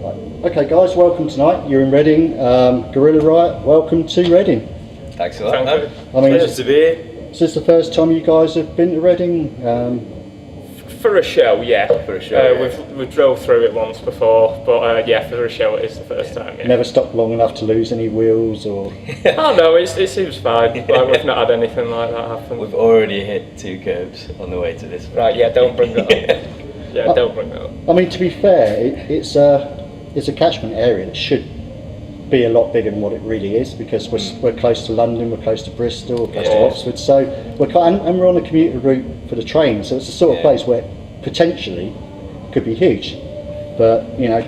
Okay guys, welcome tonight. You're in Reading. Guerrilla Riot, welcome to Reading. Thanks a lot, man. I mean, Pleasure to be here. Is this the first time you guys have been to Reading? For a show, yeah. For a show, yeah. We've drove through it once before, but yeah, for a show it is the first time. Yeah. Never stopped long enough to lose any wheels or... Oh no, it seems fine. Like, we've not had anything like that happen. We've already hit 2 curbs on the way to this. Right, yeah, don't bring that up. Yeah, don't bring that up. I mean, to be fair, it's a catchment area that should be a lot bigger than what it really is, because we're close to London, we're close to Bristol, we're close to Oxford, so and we're on a commuter route for the train, so it's the sort of place where potentially could be huge. But you know,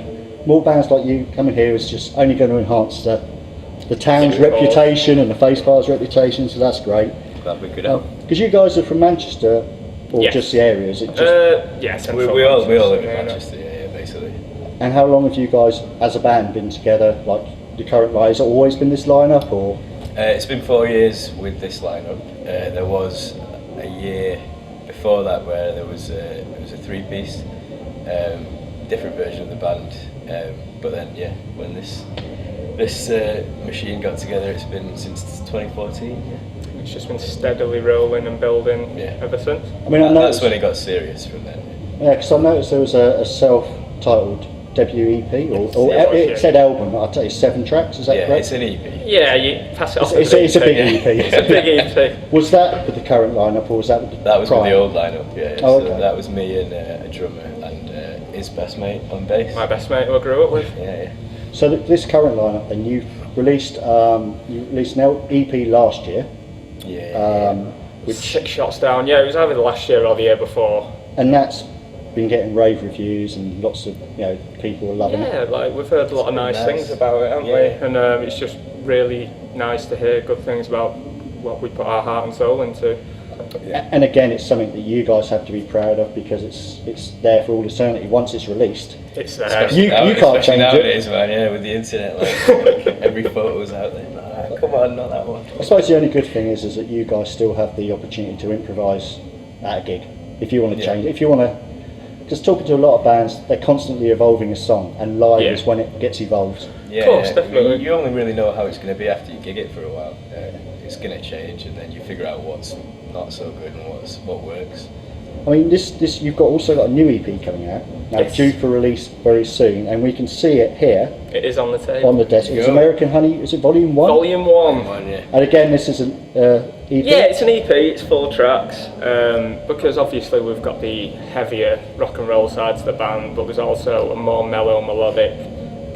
more bands like you coming here is just only going to enhance the town's reputation and the Facebar's reputation, so that's great. Glad we could help. Because you guys are from Manchester, or just the area? Is it just? Yes, we all live in Manchester, yeah, basically. And how long have you guys, as a band, been together? Like the current line, has it always been this lineup, or? It's been 4 years with this lineup. There was a year before that where there was a 3-piece, different version of the band. But then, yeah, when this machine got together, it's been since 2014. Yeah. It's just been steadily rolling and building ever since. I mean, that's when it got serious from then. Yeah, because I noticed there was a self-titled debut EP, or it said album. I'll tell you, 7 tracks. Is that correct? Yeah, it's an EP. Yeah, you pass it off. It's a big EP. It's a big EP. Was that with the current lineup, or was that with the That was prior? with the old lineup. Yeah. Oh, So okay. that was me and a drummer and his best mate on bass. My best mate who I grew up with. Yeah. So this current lineup, then you've released an EP last year. Which 6 shots down. Yeah, it was either the last year or the year before. And that's been getting rave reviews and lots of people are loving it. Yeah, like we've heard a lot of nice things about it, haven't we? And it's just really nice to hear good things about what we put our heart and soul into. Yeah. And again, it's something that you guys have to be proud of, because it's there for all eternity. Once it's released, it's there. You can't change nowadays, man. Yeah, with the internet, like every photo's out there. Like, come on, not that one. I suppose the only good thing is that you guys still have the opportunity to improvise at a gig if you want to change. If you want to, just talking to a lot of bands, they're constantly evolving a song, and live is when it gets evolved. Yeah, of course, definitely. You only really know how it's going to be after you gig it for a while. It's going to change, and then you figure out what's not so good and what works. I mean, this you've also got a new EP coming out now, due for release very soon, and we can see it here. It is on the table. On the desk. It's American Honey. Is it Volume 1? Volume 1. And again, this is an EP. Yeah, it's an EP. It's 4 tracks. Because obviously we've got the heavier rock and roll side to the band, but there's also a more mellow, melodic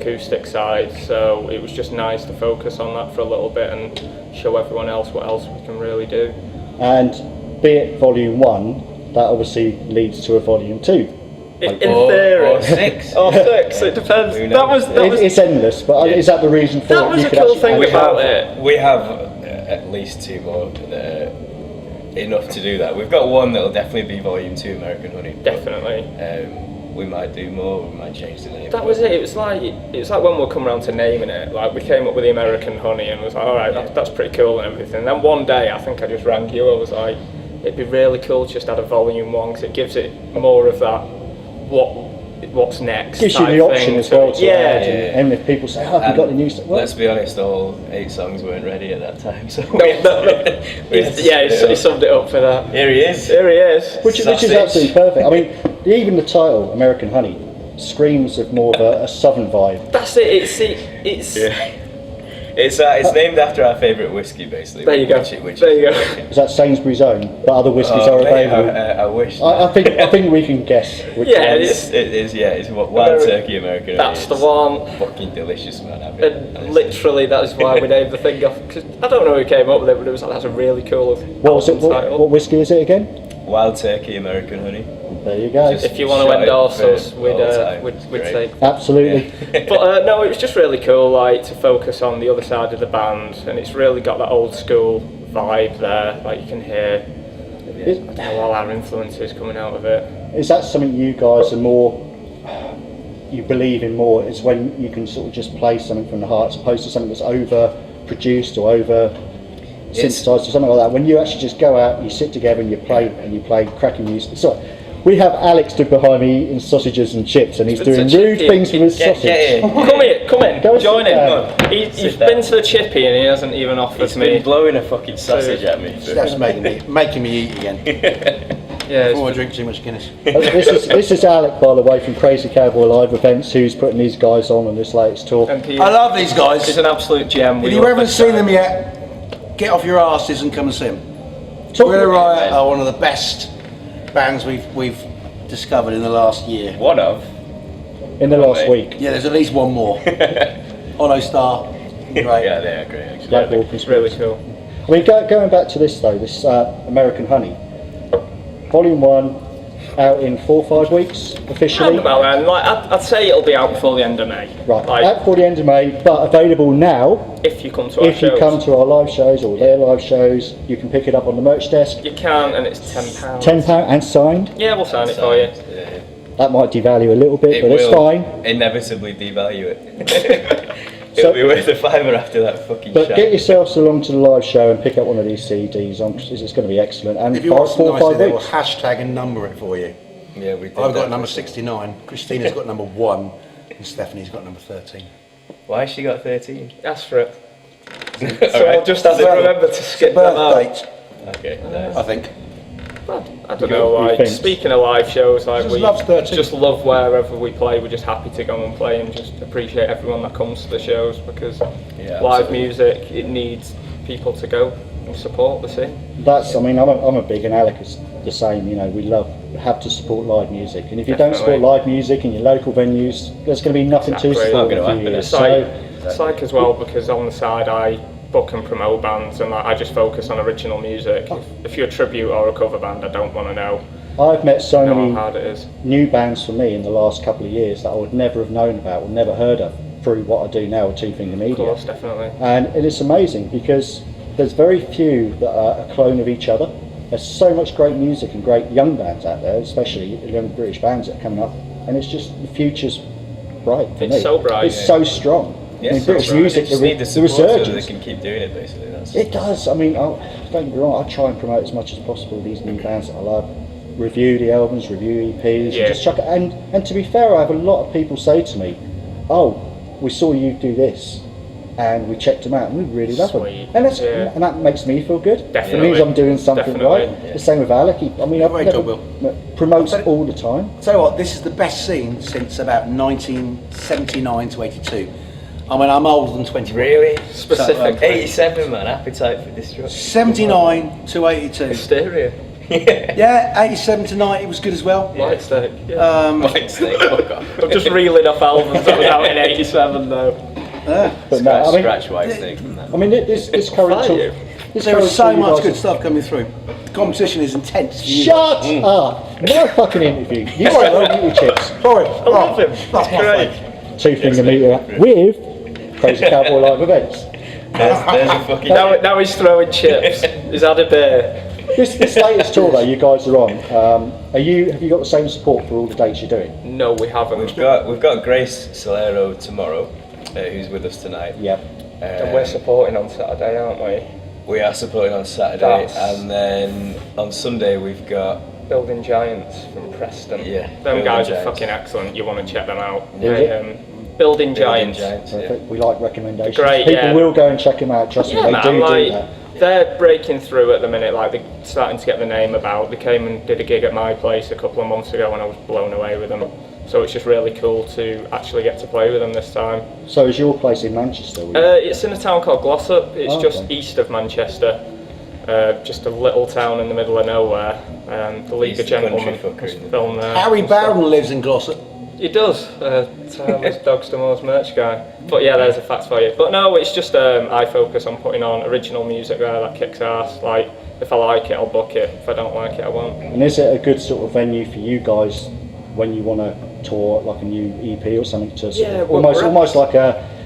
acoustic side. So it was just nice to focus on that for a little bit and show everyone else what else we can really do. And be it Volume 1, that obviously leads to a Volume 2. In theory. Or 6. Or 6, it depends. It's endless, but is that the reason for it? That was a cool thing about it. We have at least 2 more that are enough to do that. We've got one that'll definitely be Volume 2 American Honey. Definitely. We might do more, we might change the name. That was it. It was like when we'll come around to naming it. Like we came up with the American Honey and was like, all right, that's pretty cool and everything. Then one day, I think I just rang you. I was like, it'd be really cool to just add a Volume 1, because it gives it more of that what's next. Gives you the option as well to add. Yeah. And if people say, "Oh, have you got the new stuff?" Well, let's be honest, all 8 songs weren't ready at that time. So he summed it up for that. Here he is. Which is absolutely perfect. I mean, even the title, American Honey, screams of more of a southern vibe. That's it. It's named after our favourite whiskey, basically. There you go. Is that Sainsbury's own? But other whiskies are available. I wish. I think we can guess. Which yeah, one. it is. Yeah, it's Wild Turkey American. That's the one. Fucking delicious, man. And literally, that is why we named the thing off. Because I don't know who came up with it, but it was like, that's a really cool title. What whiskey is it again? Wild Turkey American Honey. There you go. If you want to endorse us, we'd take. Absolutely. But no, it was just really cool, like to focus on the other side of the band, and it's really got that old school vibe there. Like you can hear all our influences coming out of it. Is that something you guys are more? You believe in more? Is when you can sort of just play something from the heart, as opposed to something that's over produced or over synthesized or something like that. When you actually just go out, you sit together and you play cracking music. So We have Alex stood behind me eating sausages and chips, and he's doing rude things with his sausage. Come in, Go join sit in. down. He's been to the chippy and he hasn't even offered He's me. been blowing a fucking sausage at me. That's making me eat again. Yeah, Before I drink too much Guinness. This is Alec, by the way, from Crazy Cowboy Live Events, who's putting these guys on this latest tour. and I love these guys. He's an absolute gem. If you haven't seen them yet, get off your asses and come and see them. Riot are one of the best bands we've discovered in the last year. One of. In the last week. Yeah, there's at least one more. Ono Star, great. Yeah, they are great actually. Black Wolf It's is really cool. I mean, going back to this though, this American Honey, Volume 1, out in 4 or 5 weeks officially. About then, like I'd say it'll be out before the end of May. Right, Like, out before the end of May, but available now. if you come to our If you shows. come to our live shows or their live shows, you can pick it up on the merch desk. You can, and it's £10. £10 and signed. Yeah, we'll sign it for you. Yeah. That might devalue a little bit, It but it's will fine. inevitably devalue it. It'll be worth a fiver after that fucking But shot. get yourselves along to the live show and pick up one of these CDs. It's going to be excellent. And If you want 4 some or nice 5 there, we'll weeks. hashtag and number it for you. Yeah, we did I've got that. number 69, Christina's got number 1, and Stephanie's got number 13. Why has she got 13? Ask for it. So Alright. I'll just have to remember to skip that Birth out. date, Okay, nice. I think. I don't know, like, think? speaking of live shows, like, Just we loves 13. just love wherever we play. We're just happy to go and play and just appreciate everyone that comes to the shows, because Yeah, live absolutely. music, it needs people to go and support the scene. That's, I mean, I'm a big, and Alec is the same, you know, we have to support live music. And if you don't support Definitely. live music in your local venues, there's going to be nothing to Exactly. support It's not in a gonna few happen, years. It's like as well, because on the side I book and promote bands, and like, I just focus on original music. If you're a tribute or a cover band, I don't want to know I've met so how many hard it is. new bands for me in the last couple of years that I would never have known about or never heard of through what I do now with Two Finger Of Media. course, definitely. And it is amazing because there's very few that are a clone of each other. There's so much great music and great young bands out there, especially young British bands that are coming up, and it's just the future's bright for It's me. so bright, It's yeah. so strong. Yeah, I mean, so British right. music, They just the, need the the support so that resurgence. they can keep doing it basically. That's It does. I mean, don't get me wrong. I try and promote as much as possible these new bands that I love. Review the albums, review EPs, Yeah. and just chuck it. And to be fair, I have a lot of people say to me, "Oh, we saw you do this, and we checked them out, and we really love them." Sweet. And that's Yeah. and that makes me feel good. Definitely. It means I'm doing something Definitely. right. The same with Alec. I mean, I've Great never job, Will. promotes all the time. I'll tell you what, this is the best scene since about 1979 to 82. I mean, I'm older than 20. really Specific. 87 man, appetite for destruction. 79 to 82. Hysteria. Yeah, 87 to 90 was good as well. Light steak. Yeah. White snake, fuck off. I'm just reeling off albums that was out in '87 though. But no, I mean, Scratch white snake from that. I mean, this current Fire tour, you. this There current was so tour you much guys good have- stuff coming through. The competition is intense. for you Shut guys. up! No fucking interview. You guys don't eat your chips. Sorry. I love him. It's great. Two Finger Meter with Crazy Cowboy Live Events. There's a fucking. Now he's throwing chips. He's had a beer. This latest tour though, you guys are on. Have you got the same support for all the dates you're doing? No, we haven't. We've got Grace Solero tomorrow, who's with us tonight. Yep. And we're supporting on Saturday, aren't we? We are supporting on Saturday, That's- and then on Sunday we've got Building Giants from Preston. Yeah, Them Building guys are Giants. fucking excellent. You want to check them out. Who is it? Building Building Giants. Giants. Yeah. Perfect. We like recommendations. Great, People yeah. will go and check them out. Trust me, Yeah, they man, do like, that. they're breaking through at the minute, like they're starting to get the name about. They came and did a gig at my place a couple of months ago and I was blown away with them. So it's just really cool to actually get to play with them this time. So is your place in Manchester? It's in a town called Glossop. It's Oh, just okay. east of Manchester. Just a little town in the middle of nowhere. The League He's of the country Gentlemen fucker, was isn't he? filmed there. Harry Barron lives in Glossop. He does. Tyler's Dogs to Moore's merch guy. But yeah, there's a fact for you. But no, it's just I focus on putting on original music there that kicks ass. Like, if I like it, I'll book it. If I don't like it, I won't. And is it a good sort of venue for you guys when you want to tour like a new EP or something to sort Yeah, of well, almost like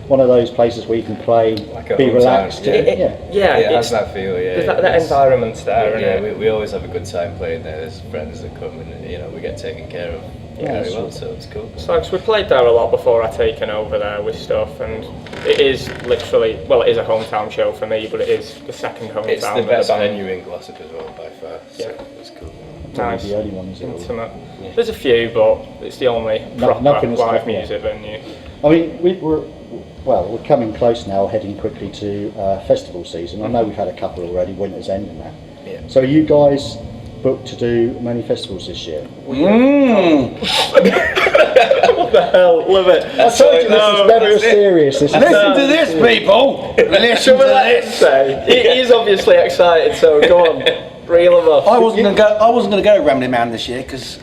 one of those places where you can play, Like a be hometown, relaxed. yeah. Yeah. Yeah, It it's, has that feel, yeah. there's that It's- environment's there, Yeah, innit? we always have a good time playing there. There's friends that come and we get taken care of very well, so it's cool. So 'cause we played there a lot before I taken over there with stuff, and it is literally, well, it is a hometown show for me, but it is the second hometown It's the of best band. venue in Glossop as well by far. So Yeah. it's cool. nice, the only one, is it? intimate. There's a few, but it's the only proper nothing is live proper. music venue. I mean, we're coming close now, heading quickly to festival season. I know we've had a couple already, Winter's End and that. Yeah. So are you guys booked to do many festivals this year? What the hell? Love it. I told you this is never serious. This is Listen to this, people. Listen to this. He is obviously excited, so go on, reel him off. I wasn't gonna go Rambling Man this year because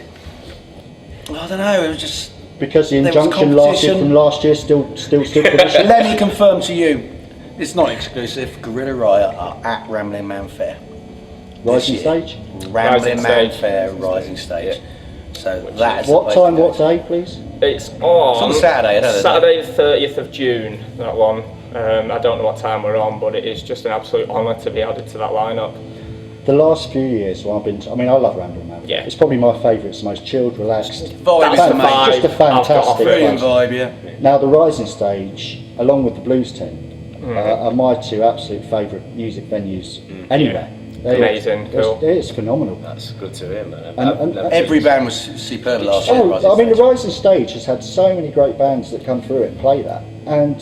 I don't know. It was just because the there was injunction lasted competition. from last year still stood for this year. Let me confirm to you, it's not exclusive. Gorilla Riot are at Rambling Man Fair. Rising This year. stage. Rambling Rising Man Stage. Fair, Rising Stage. So that is What time? What day, please? It's on Saturday, I don't know. Saturday the 30th of June, that one. I don't know what time we're on, but it is just an absolute honour to be added to that lineup. The last few years, I love Rambling Man. Yeah. It's probably my favourite. It's the most chilled, relaxed. Vibe is That's the the main. vibe. Just a I've got off fantastic it. Brilliant place. vibe, yeah. Now the Rising Stage, along with the Blues Team, are my two absolute favourite music venues anywhere. Amazing, cool. It's phenomenal. That's good to hear, man. And Every band was superb last year. I mean, the Rising Stage has had so many great bands that come through it and play that, and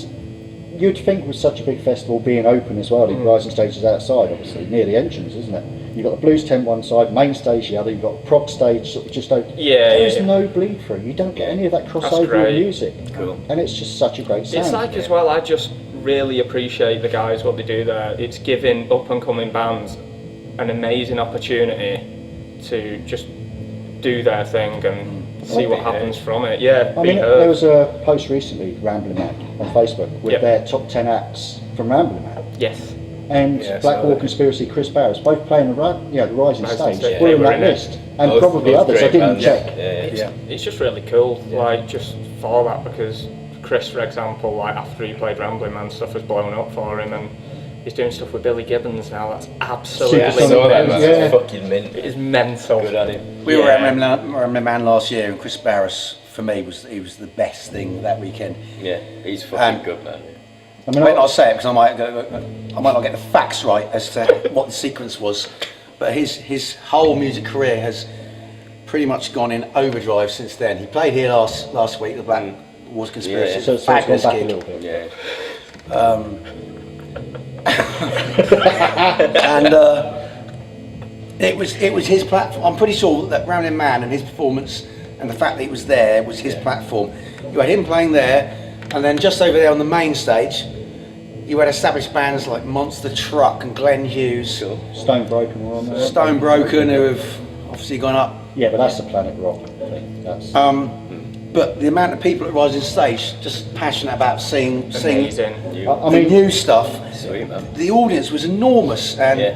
you'd think with such a big festival being open as well, the Rising Stage is outside, obviously, near the entrance, isn't it? You've got the Blues tent one side, main stage the other, you've got prog stage sort of just open. There's no bleed through, you don't get any of that crossover great. in music. Cool. And it's just such a great sound. It's like as well, I just really appreciate the guys, what they do there. It's giving up and coming bands an amazing opportunity to just do their thing and see what happens from it. Yeah, I be mean, heard. there was a post recently, Rambling Man, on Facebook, with Yep. their top 10 acts from Rambling Man. Yes. And Yeah, Blackwall so- Conspiracy, Chris Barris, both playing the Rising Rising Stage, Stage. were Yeah, in we're that in it. list. And Both- probably both others, I great didn't bands. check. Yeah. It's just really cool, like just for that, because Chris, for example, like after he played Rambling Man, stuff has blown up for him, and he's doing stuff with Billy Gibbons now. That's absolutely Super I saw that, man. Yeah. It's fucking mint. It is mental. Good at him. We were Yeah. at Rambling Man last year, and Chris Barris, for me, was the best thing that weekend. Yeah, he's fucking And- good, man. I I mean, might not say it because I might not get the facts right as to what the sequence was, but his whole music career has pretty much gone in overdrive since then. He played here last week, the Black Wars Conspiracy. Yeah. so it's Fabulous gone back a gig. little bit. Yeah. And it was his platform. I'm pretty sure that Rambling Man and his performance and the fact that he was there was his platform. You had him playing there, and then just over there on the main stage, you had established bands like Monster Truck and Glenn Hughes, Stone Broken were on there. Stone Broken, who have obviously gone up. Yeah, but that's the Planet Rock thing. That's, But the amount of people at Rising Stage just passionate about seeing Amazing. I the mean, new stuff. Sweet, man. The audience was enormous, and Yeah.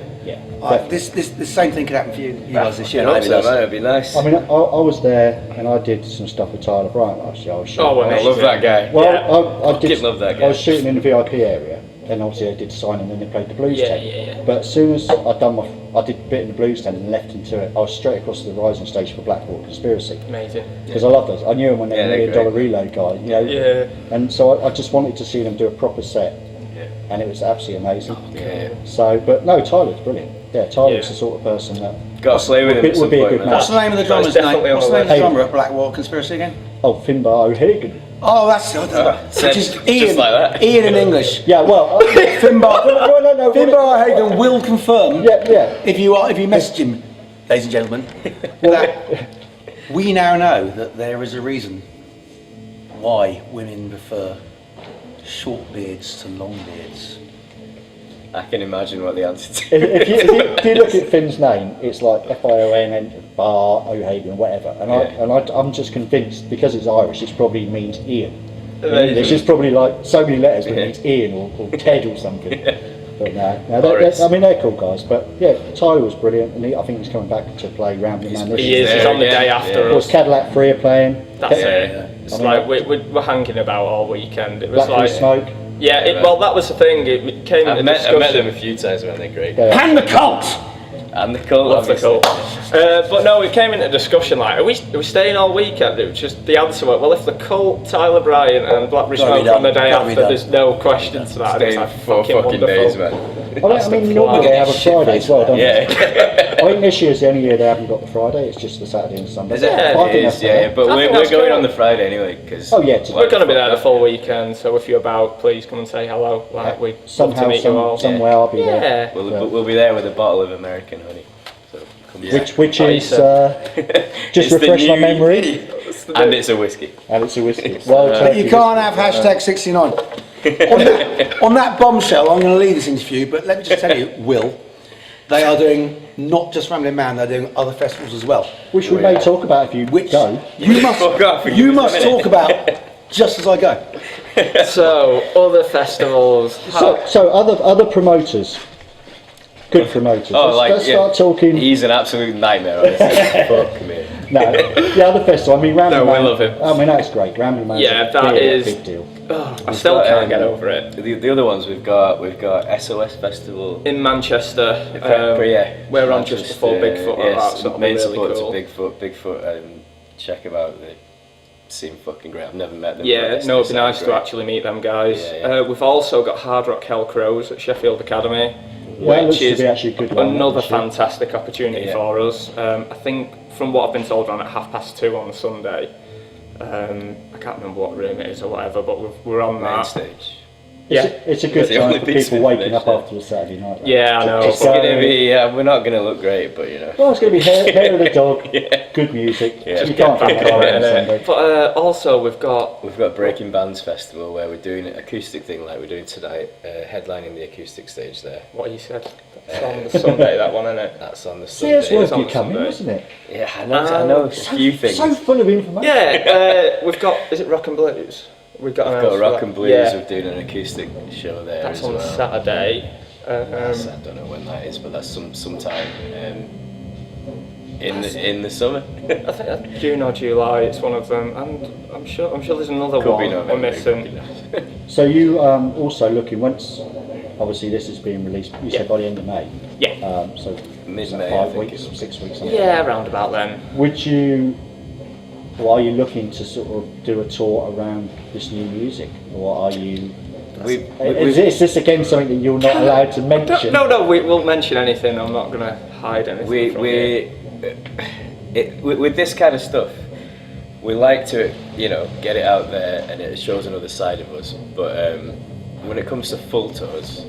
this same thing could happen for you guys this year. I I hope hope it so, does. man. It'd be nice. I mean, I was there and I did some stuff with Tyler Bryant last year. I was shooting. Oh, I amazing. love that guy. Well, Yeah. I did. Fucking love that guy. I was shooting in the VIP area, and obviously I did sign, and then they played the blues Yeah, tent. yeah. But as soon as I did a bit in the blues tent and left into it, I was straight across to the Rising Stage for Blackwall Conspiracy Amazing. because I love those. I knew him when they Yeah, were they're $1 Million great. Reload guy, you know. Yeah. And so I just wanted to see them do a proper set, Yeah. and it was absolutely amazing. Yeah. So, but no, Tyler's brilliant. Yeah, Tyler's Yeah. the sort of person that. Got to slay with him Would at some be a point, good man. match. What's the name of the drummer's definitely name? on What's the the name of the list. drummer at Blackwall Conspiracy again? Oh, Finbar O'Hagan. Oh, that's which is Ian. just like that. Ian in English. Yeah, well, Finbar. no. Finbar Hagen will confirm. Yeah. If you message him, ladies and gentlemen, that we now know that there is a reason why women prefer short beards to long beards. I can imagine what the answer to if you look at Finn's name, it's like Fion and Bar O'Hagan, whatever. And I'm just convinced because it's Irish, it probably means Ian. Amazing. It's just probably like so many letters, but Yeah. it means Ian or Ted or something. But no, Boris. I mean they're cool guys. But yeah, Tyler was brilliant, and I think he's coming back to play Rambling Man this He year. is. He's on the day Yeah. after Of course, us. Cadillac Free are playing. That's Yeah. it. It's I mean, like we're hanging about all weekend. It was Blackberry like Smoke. yeah. Well, that was the thing. It came I've into met them a discussion. few times, man. They're great. Yeah. And the cult. And the cult, Love the obviously. cult. But no, it came into discussion like, are we staying all weekend? It was just the answer was, well, if the cult, Tyler Bryant and Blackberry Gotta be Smoke on the done. day Gotta be after, done. there's no question to that. And it's Staying like for fucking wonderful. days, man. I mean normally they have a Friday as well, don't they? Yeah. I think this year's the only year they haven't got the Friday. It's just the Saturday and Sunday. I think that's fair. But I think we're that's going cool. on the Friday anyway. Cause Oh yeah, We're going to be there the full weekend, so if you're about, please come and say hello. Like, we'd love to somehow, meet you all. somewhere I'll be there. Yeah. We'll be there with a bottle of American honey. So come Which is just It's the refresh my new memory. EP. And it's a whiskey. And it's a whiskey. Well, But you can't have hashtag 69. on that bombshell, I'm going to leave this interview, but let me just tell you, Will, they are doing not just Rambling Man, they're doing other festivals as well. which we may talk about if you go. You must, Fuck off, you must talk about just as I go. So, other festivals. So other promoters, good promoters. Let's start talking. He's an absolute nightmare. Honestly. Fuck me. No, the other festival. I mean, Rambling No, Man. we love him. I mean, that's great. Rambling Man's that a is big deal. I still can't get over it. The other ones we've got SOS Festival In Manchester, we're on just before Bigfoot. Yes, So that'll be main really support cool. to Bigfoot. Check them out. They seem fucking great. I've never met them. Yeah, but no, it'd be they nice sound to great. actually meet them guys. Yeah. We've also got Hard Rock Hell Crows at Sheffield Academy, That looks which to is be actually a good one. another actually. fantastic opportunity Yeah. for us. I think from what I've been told, we're on at 2:30 on Sunday. I can't remember what room it is or whatever, but we're on Main that. stage. Yeah, It's a good the time only for piece people of waking up information. after a Saturday night. Like. Yeah, I know. Just It's go- gonna be. We're not gonna look great, but you know. Well, it's going to be hair of the dog, good music. Yeah. You can't back get on on it, on innit? Sunday. But also we've got Breaking Bands Festival where we're doing an acoustic thing like we're doing tonight, headlining the acoustic stage there. what you said. That's on the Sunday, that one, isn't it? That's on the See, Sunday. it's worth on you coming, Sunday. isn't it? Yeah, I know a few things. So full of information. Yeah, we've got. Is it Rock and Blues? We've got. We've got Rock and Blues. Yeah, We're doing an acoustic show there that's as on well. Saturday. I don't know when that is, but that's sometime in the summer. I think that's June or July. It's one of them, and I'm sure there's another Could one be November. we're could be missing. November. So you also looking once. Obviously, this is being released. You said by the end of May. Yeah. So Mid-May, I 5 think weeks, it'll be. 6 weeks. something Yeah, like around about then. that. Would you? Or are you looking to sort of do a tour around this new music, or are you? Is this again something that you're not allowed to mention? No, we won't mention anything. I'm not gonna hide anything from you. With this kind of stuff, we like to, get it out there and it shows another side of us. But when it comes to full tours,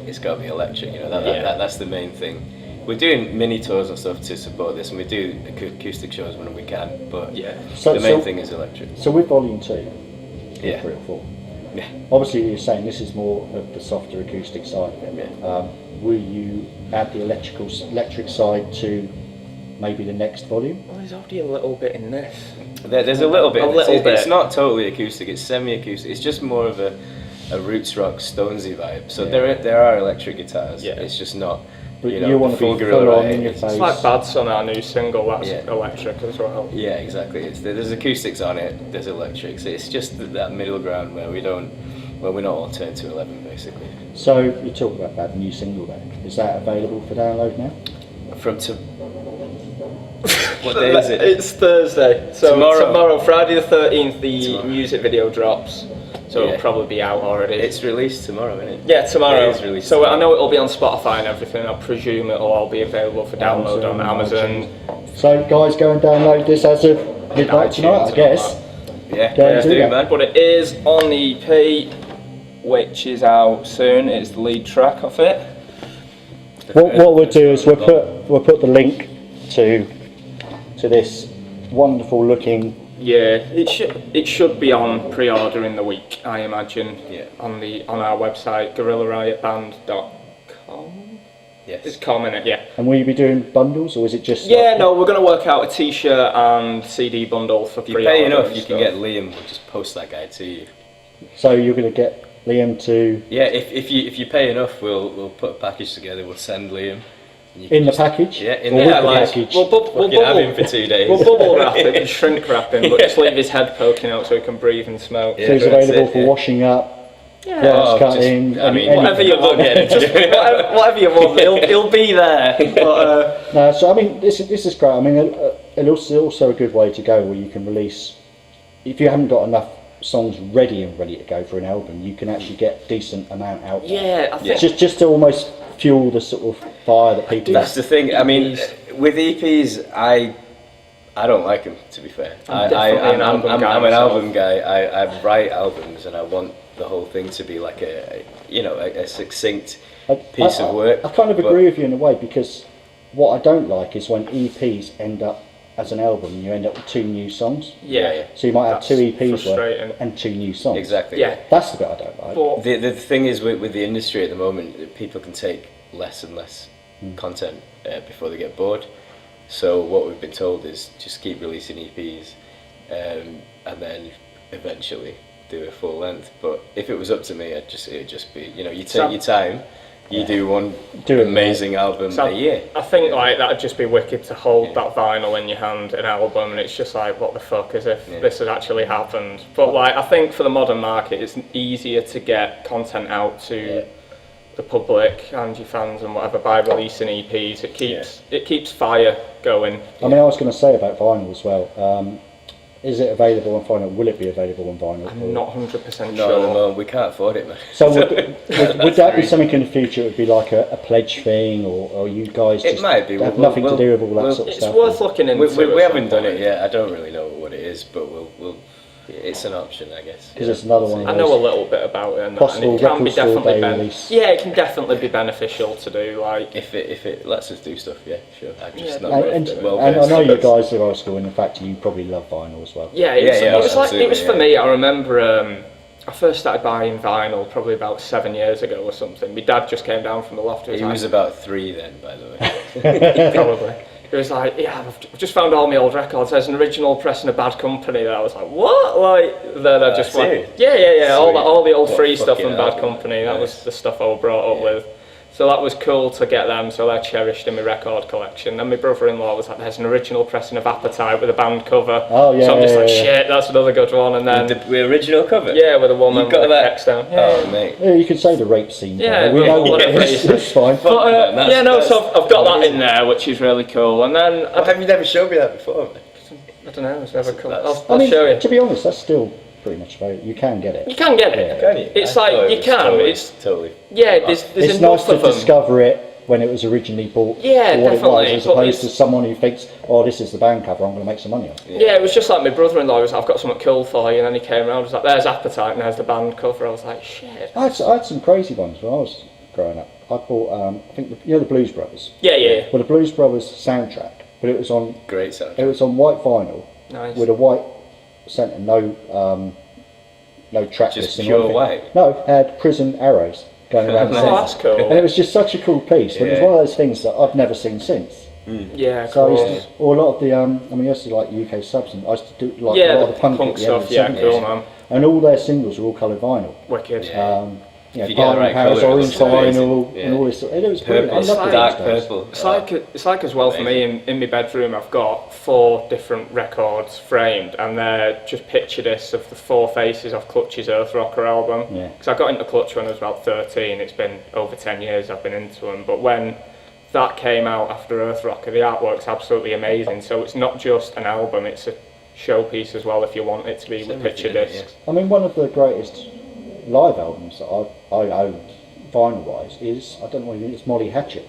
it's got to be electric. That's the main thing. We're doing mini tours and stuff to support this, and we do acoustic shows when we can. But the main thing is electric. So with Volume 2, Yeah. 3 or 4. Yeah. Obviously, you're saying this is more of the softer acoustic side of it. Yeah. Will you add the electric side to maybe the next volume? Well, there's already a little bit in this. There's a little bit. A little bit. It's not totally acoustic. It's semi-acoustic. It's just more of a roots rock, Stonesy vibe. So there are electric guitars. Yeah. It's just not. But you want to full be Gorilla full on Riot. in your face. It's like Bad Son, our new single. That's Yeah. electric as well. Yeah, exactly. There's acoustics on it. There's electrics. It's just that middle ground where we're not all turned to 11 basically. So you talk about that new single then. Is that available for download now? What day is it? It's Thursday. So tomorrow, Friday the 13th, the Tomorrow. music video drops. So Yeah. it'll probably be out already. It's released tomorrow, isn't it? Yeah, tomorrow. It is released So I tomorrow. know it'll be on Spotify and everything. I presume it'll all be available for download on Amazon. So guys, go and download this as of midnight tonight, I iTunes guess. Yeah, Go and let's do do it, that. man. But it is on the EP, which is out soon. It's the lead track of it. What we'll do is we'll put the link to this wonderful looking. Yeah, it should be on pre-order in the week, I imagine. Yeah. On our website, gorillariotband.com. Yes. It's com in it, yeah. And will you be doing bundles, or is it just? Yeah, no, we're going to work out a T-shirt and CD bundle for If you pre-order. pay enough, and you can stuff. get Liam. We'll just post that guy to you. So you're going to get Liam to Yeah, if you pay enough, we'll put a package together. We'll send Liam. And you can in the just- package. Yeah, in Or the with package. the package. We'll You can have him for 2 days. We'll bubble wrap him and shrink wrap him, but just leave his head poking out so he can breathe and smoke. So he's Yeah, that's available it, for yeah. washing up, Yeah. grass Oh, just- cutting, I mean, Whatever you want, whatever you want, he'll be there. But, No, so I mean, this is great. I mean, it's also a good way to go where you can release, if you haven't got enough songs ready to go for an album, you can actually get decent amount out there. Yeah, I think Just to almost fuel the sort of fire that people. That's the thing. I mean, with EPs, I don't like them, to be fair. I'm an album guy. I write albums, and I want the whole thing to be like a succinct piece of work. I kind of agree with you in a way, because what I don't like is when EPs end up as an album and you end up with 2 new songs. Yeah. So you might have 2 EPs frustrating. worth and 2 new songs. Exactly. Yeah. That's the bit I don't like. But The thing is with the industry at the moment, that people can take less and less content before they get bored. So what we've been told is just keep releasing EPs, and then eventually do a full length. But if it was up to me, it'd just be, you take your time. You do one amazing album a year. I think like that'd just be wicked to hold that vinyl in your hand, an album, and it's just like, what the fuck, as if this had actually happened. But like, I think for the modern market, it's easier to get content out to the public and your fans and whatever by releasing EPs. It keeps fire going. I mean, I was going to say about vinyl as well. Is it available on vinyl? Will it be available on vinyl? I'm not 100% sure. No, we can't afford it, man. So would that be something in the future? It would be like a pledge thing, or you guys just might be. have nothing to do with all that sort of it's stuff? It's worth looking into. We haven't done it yet. I don't really know what it is, but we'll it's an option, I guess. Because it's another one of I those know a little bit about it, and possible it can be record store definitely day release. yeah, it can definitely be beneficial to do. Like If it lets us do stuff, yeah, sure. I'm just not And well I know you guys are high school, and in fact, you probably love vinyl as well. yeah, it was for absolutely, me. I remember I first started buying vinyl probably about 7 years ago or something. My dad just came down from the loft. He was about 3 then, by the way. Probably. It was like, yeah, I've just found all my old records. There's an original pressing a Bad Company that I was like, what? Like, then I just went, yeah, all the old free stuff from Bad Company. That was the stuff I was brought up with. So that was cool to get them, so they're cherished in my record collection. Then my brother-in-law was like, there's an original pressing of Appetite with a band cover. Oh, yeah. So I'm just like, shit, that's another good one. And then The original cover? yeah, with a woman You've got with that? X down. Oh, mate. Yeah, you could say the rape scene. Yeah, we know whatever what it is. it's fine. But That's so I've got that in there, which is really cool. And then Have you never showed me that before, man? I don't know, it's never cool. That's- I'll show you. To be honest, that's still pretty much available. You can get it. You can get it. Can you? It's I like thought you it was can. It's It's totally. yeah. There's It's enough nice to of them. discover it when it was originally bought. Yeah, for what definitely, it was, as but opposed to it's- someone who thinks, oh, this is the band cover, I'm going to make some money on it. Yeah, it was just like my brother-in-law was like, I've got something cool for you, and then he came around, was like, there's Appetite, and there's the band cover. I was like, shit. I had some crazy ones when I was growing up. I bought, I think, the Blues Brothers. Yeah. Well, the Blues Brothers soundtrack, but it was on Great sound. it was on white vinyl Nice. with a white centre, no track Just listing. or pure anything. white? No, it had prison arrows going around the Oh, centre. that's cool. And it was just such a cool piece. But it was Yeah. one of those things that I've never seen since. Yeah, So I cool. used to, or a lot of the, I mean, I used to like UK subs, and I used to do like Yeah, a lot of the the punk, punk at the end of stuff, the yeah, 70s. cool, man. And all their singles were all coloured vinyl. Wicked. Yeah. You know, If you get the Parliament right House, colour, it orange looks amazing. vinyl, Yeah. and all this stuff. And it was brilliant. Purple, I loved dark those days. purple. It's like as well for me in my bedroom I've got 4 different records framed, and they're just picture discs of the 4 faces of Clutch's Earth Rocker album. Yeah. Because I got into Clutch when I was about 13. It's been over 10 years I've been into them, but when that came out after Earth Rocker, the artwork's absolutely amazing. So it's not just an album, it's a showpiece as well if you want it to be with picture everything, discs. I mean, one of the greatest live albums that I owned, vinyl-wise, is, I don't know what it is, Molly Hatchet.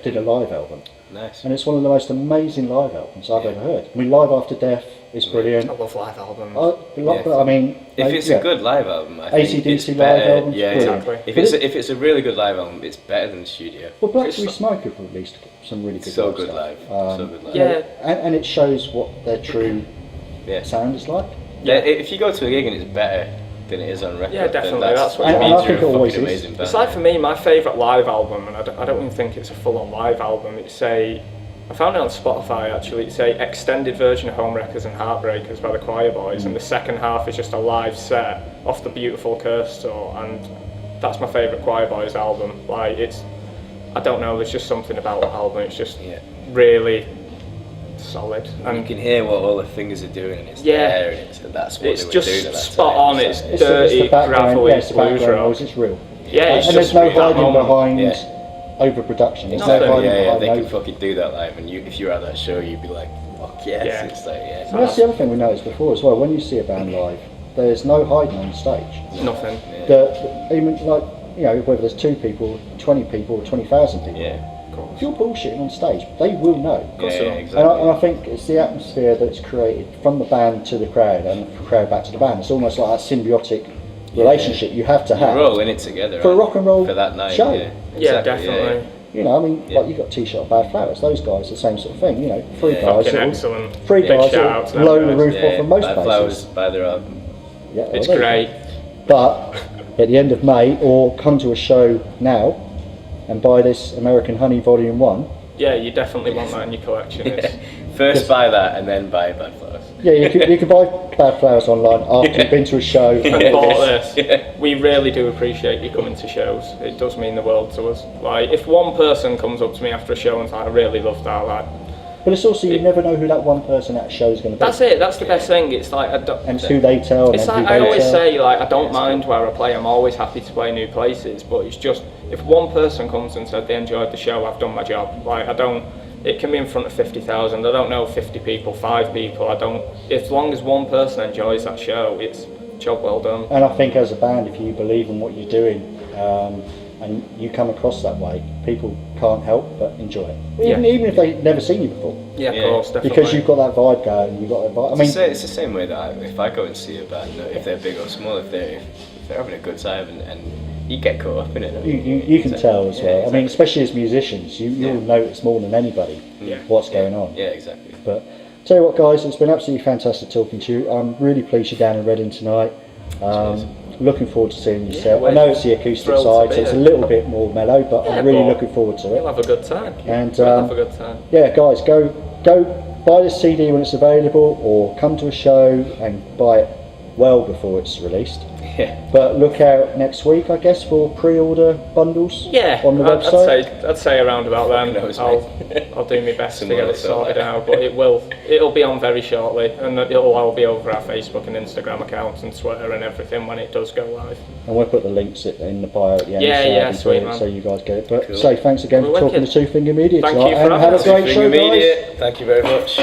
Did a live album. Nice. And it's one of the most amazing live albums I've ever heard. I mean, Live After Death is brilliant. I love live albums. I mean, If it's a good live album, I think AC/DC it's live better. album's Yeah, brilliant. Exactly. If it's a really good live album, it's better than the studio. Well, Blackberry Smoke have released some really good So live good stuff. live. So good live. Yeah. And it shows what their true Yeah. sound is like. Yeah. If you go to a gig and it's better than it is on record, Yeah, then definitely, that's what it it means means. I you're think it a always fucking is. amazing band. It's like for me, my favourite live album, and I don't even think it's a full-on live album. I found it on Spotify actually. It's a extended version of Home Wreckers and Heartbreakers by the Choir Boys, and the second half is just a live set off the Beautiful Curse tour, and that's my favourite Choir Boys album. Like I don't know, there's just something about that album. It's just really solid, You and can hear what all the fingers are doing, and it's Yeah. there, and that's what it's they were just doing at that spot time. on. So- It's It's the dirty, background, gravelly it's the blues background rock. noise, it's real. Yeah, it's And just there's no that hiding moment. behind Yeah. overproduction. There's Nothing. no hiding yeah, behind they can over. fucking do that live, and if you're at that show, you'd be like, fuck yes. Yeah. It's like, yeah. Well, that's the other thing we noticed before as well. When you see a band live, there's no hiding on stage. Nothing. Even like, you know, whether there's 2 people, 20 people, or 20,000 people. Yeah. If you're bullshitting on stage, they will know. Yeah, exactly. And I think it's the atmosphere that's created from the band to the crowd and the crowd back to the band. It's almost like a symbiotic relationship you have to have. We're all in it together. For a rock and roll for that night, show. Yeah, Yeah, exactly, definitely. You know, I mean, like you got T-shirt Bad Flowers. Those guys, the same sort of thing. You know, 3 guys. Fucking that'll- excellent. 3 Big guys shout out to that'll them blow the guys. roof off of most Bad places. Flowers by their album. Yeah, well, It's there you great. go. But at the end of May, or come to a show now and buy this American Honey Volume 1. Yeah, you definitely want that in your collection. It's- First buy that and then buy Bad Flowers. Yeah, you can buy Bad Flowers online after you've been to a show. and bought this. We really do appreciate you coming to shows. It does mean the world to us. Like, if one person comes up to me after a show and's like, I really love that, like, But it's also, you never know who that one person at a show is going to be. that's it. That's the best thing. It's like, And it's who they tell, and it's then like who I they always tell. say, like, I don't mind where I play. I'm always happy to play new places. But it's just, if one person comes and said they enjoyed the show, I've done my job. Like, I don't. It can be in front of 50,000. I don't know 50 people, 5 people. I don't. As long as one person enjoys that show, it's job well done. And I think as a band, if you believe in what you're doing, and you come across that way, people can't help but enjoy it. Even if they've never seen you before. Yeah, of course, definitely. Because you've got that vibe going, you've got that vibe. I mean, It's the same way that if I go and see a band, if they're big or small, if they're having a good time and you get caught up in it. you can tell as well. I mean, especially as musicians, you'll notice more than anybody what's going on. Yeah, exactly. But tell you what, guys, it's been absolutely fantastic talking to you. I'm really pleased you're down in Reading tonight. Looking forward to seeing you set. I know it's the acoustic thrilled to side, be so it's a here. little bit more mellow, but I'm really but looking forward to We'll it. have a good time. And We'll have a good time. yeah, guys, go buy this CD when it's available, or come to a show and buy it well before it's released. Yeah. But look out next week, I guess, for pre-order bundles Yeah, on the website. I'd say around about then. knows, I'll do my best to get Similar it sorted sort. out, but it'll be on very shortly, and it'll all be over our Facebook and Instagram accounts and Twitter and everything when it does go live. And we'll put the links in the bio at the end, Yeah, so, yeah, I'll be sweet, doing it man. so you guys get it. But Cool. say thanks again for We're talking to wicked. Two Finger Media Thank tonight, you for and having have a us. great show, Finger guys. Media, thank you very much.